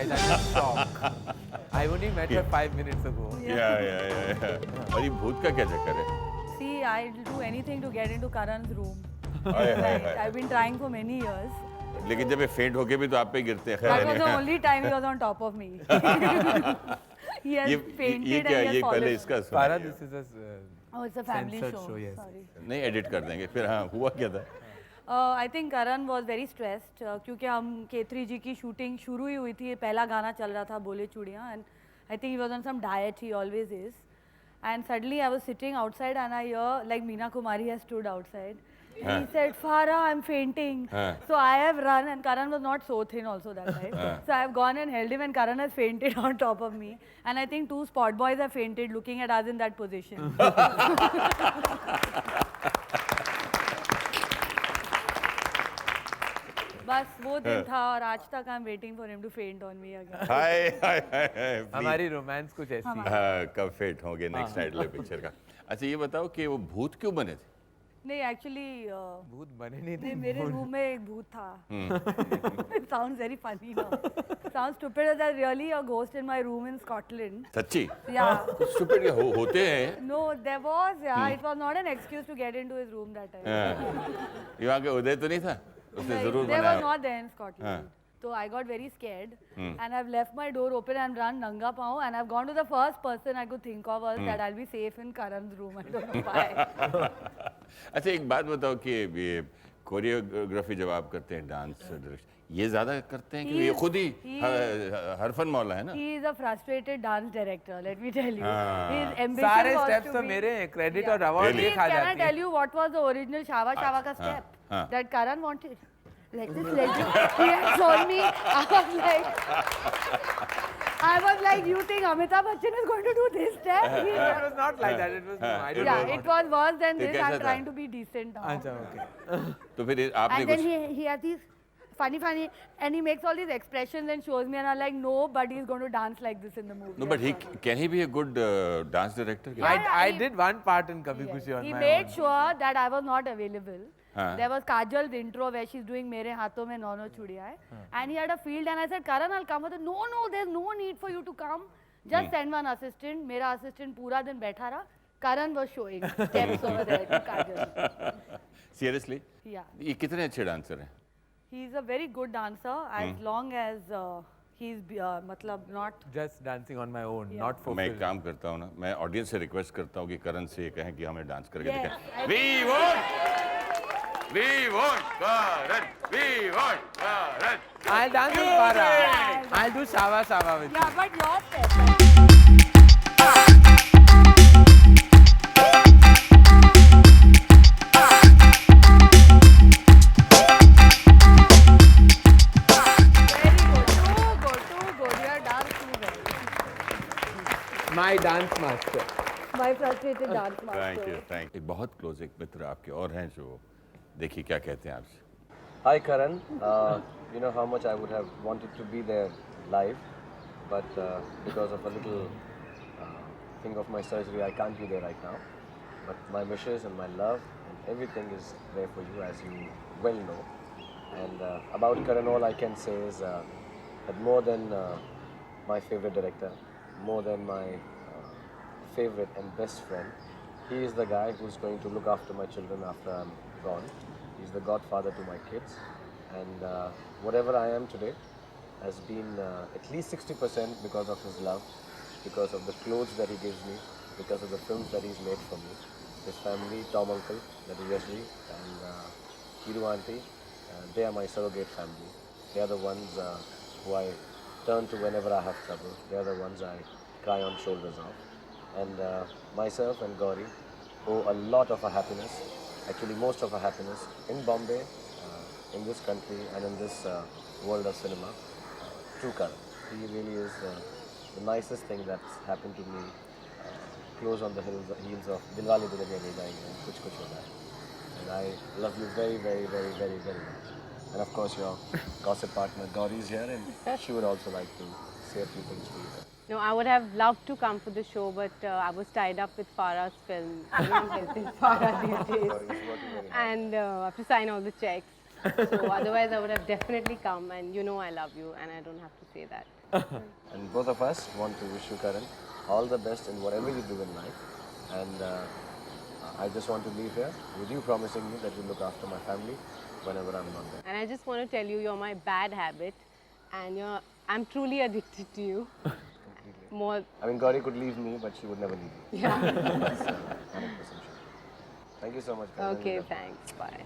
surprised. I'm in shock. I only met her 5 minutes ago. या और ये भूत का क्या चक्कर है? See, I'll do anything to get into Karan's room. Hi hi Like, hi I've been trying for many years. लेकिन जब ये फेंट होके भी तो आप पे गिरते हैं That was खैर the only time he was on top of me. He has fainted ये and क्या he has ये fallen. पहले इसका Farah, सुनाइए। this is a Oh, it's a family censored show. show, yes. Sorry. नहीं edit कर देंगे फिर हाँ हुआ क्या था? I think Karan was very stressed क्योंकि हम K3 जी की शूटिंग शुरू ही हुई थी पहला गाना चल रहा था बोले चूड़ियाँ and I think he was on some diet he always is and suddenly I was sitting outside and I hear like Meena Kumari has stood outside and he said Farah I'm fainting so I have run and Karan was not so thin also that time so I have gone and held him and Karan has fainted on top of me and I think 2 spot boys have fainted looking at us in that position. बस वो दिन था और आज तक I am waiting for him to faint on me again हाय हाय हाय हाय हमारी रोमांस कुछ ऐसी है। हाँ कब फेट होंगे नेक्स्ट टाइटल पिक्चर का। अच्छा ये बताओ कि वो भूत क्यों बने थे? नहीं एक्चुअली भूत बने नहीं थे। नहीं मेरे रूम में एक भूत था sounds very funny now sounds stupid that really a ghost in my room in Scotland सच्ची? या स्टूपिड होते हैं। No there was yeah it was not an excuse to get into his room that time यहाँ के उदय तो नहीं था? उसने जरूर they were बनाया। not there in Scotland. So I got very scared and I've left my door open and run nanga pao and I've gone to the first person I could think of was that I'll be safe in Karan's room. I don't know why. अच्छा एक बात बताओ कि ये choreography जब आप करते हैं डांस ये ज्यादा करते हैं कि ये खुद ही हरफन मौला है ना? He is a frustrated dance director. Let me tell you. His ambition सारे was स्टेप्स to तो be. मेरे क्रेडिट और अवार्ड Really? ये खा Can I जाती tell है। you what was the original Shava Shava ka step हाँ. that Karan wanted? Like this legend. He had shown me. I was like, you think Amitabh Bachchan is going to do this step? It was not like that. It was no, I don't Yeah, know. it was worse than तो this. कैसा I'm था? trying to be decent now. अच्छा okay. तो फिर आपने And then कुछ he has these funny, and he makes all these expressions and shows me, and I'm like, no, but he's going to dance like this in the movie. no but he can he be a good dance director? I did one part in Kabhi Yes. Khushi on He my made own. sure that I was not available. हाँ. There was Kajal's intro where she's doing Mere Haathon Mein Nau Nau Chudiya Hai. And he had a field and I said, Karan, I'll come. I said, no, there's no need for you to come. Just send one assistant. Mera assistant पूरा दिन बैठा रहा. Karan was showing steps over there to Kajal. Seriously? Yeah. ये कितने अच्छे dancer हैं? He's a very good dancer as long as he's मतलब not. Just dancing on my own, not for मैं एक film. काम करता हूँ ना मैं ऑडियंस से रिक्वेस्ट करता हूँ कि करण से ये कहें कि हमें डांस करके Yes, दिखाएं। I We want Karan. We want Karan. I'll dance with Farah. I'll do Shava Shava with you. Yeah, but your step. Very good. Too good. You have danced too well. My dance master. My frustrated dance master. Thank you. एक बहुत close एक मित्र आपके और हैं जो देखिए क्या कहते हैं आपसे। Hi Karan, you know how much I would have wanted to be there live, but because of a little thing of my surgery, I can't be there right now. But my wishes and my love and everything is there for you, as you well know. And about Karan, all I can say is that more than my favorite director, more than my favorite and best friend, he is the guy who's going to look after my children after I'm gone. He's the godfather to my kids, and whatever I am today has been at least 60% because of his love, because of the clothes that he gives me, because of the films that he's made for me. His family, Tom Uncle, that is Wesley, and Kiru Auntie, they are my surrogate family. They are the ones who I turn to whenever I have trouble. They are the ones I cry on shoulders of. And myself and Gauri owe a lot of our happiness, actually most of our happiness, in Bombay, in this country and in this world of cinema, to Karan. He really is the nicest thing that's happened to me, close on the heels of Dilwale Dulhaniya Le Jayenge and Kuch Kuch Hota Hai. And I love you very, very, very, very, very much. And of course your gossip partner Gauri is here and she would also like to say a few things to you. No, I would have loved to come for the show, but I was tied up with Farah's film. I'm helping Farah these days. Gauri is working very hard. And I have to sign all the checks. So otherwise, I would have definitely come. And you know, I love you, and I don't have to say that. And both of us want to wish you, Karan, all the best in whatever you do in life. And I just want to leave here with you promising me that you look after my family whenever I'm not there. And I just want to tell you, you're my bad habit, and I'm truly addicted to you. More, I mean, Gauri could leave me, but she would never leave you. yeah. That's 100% sure. Thank you so much, Karan. Okay, thanks. Bye.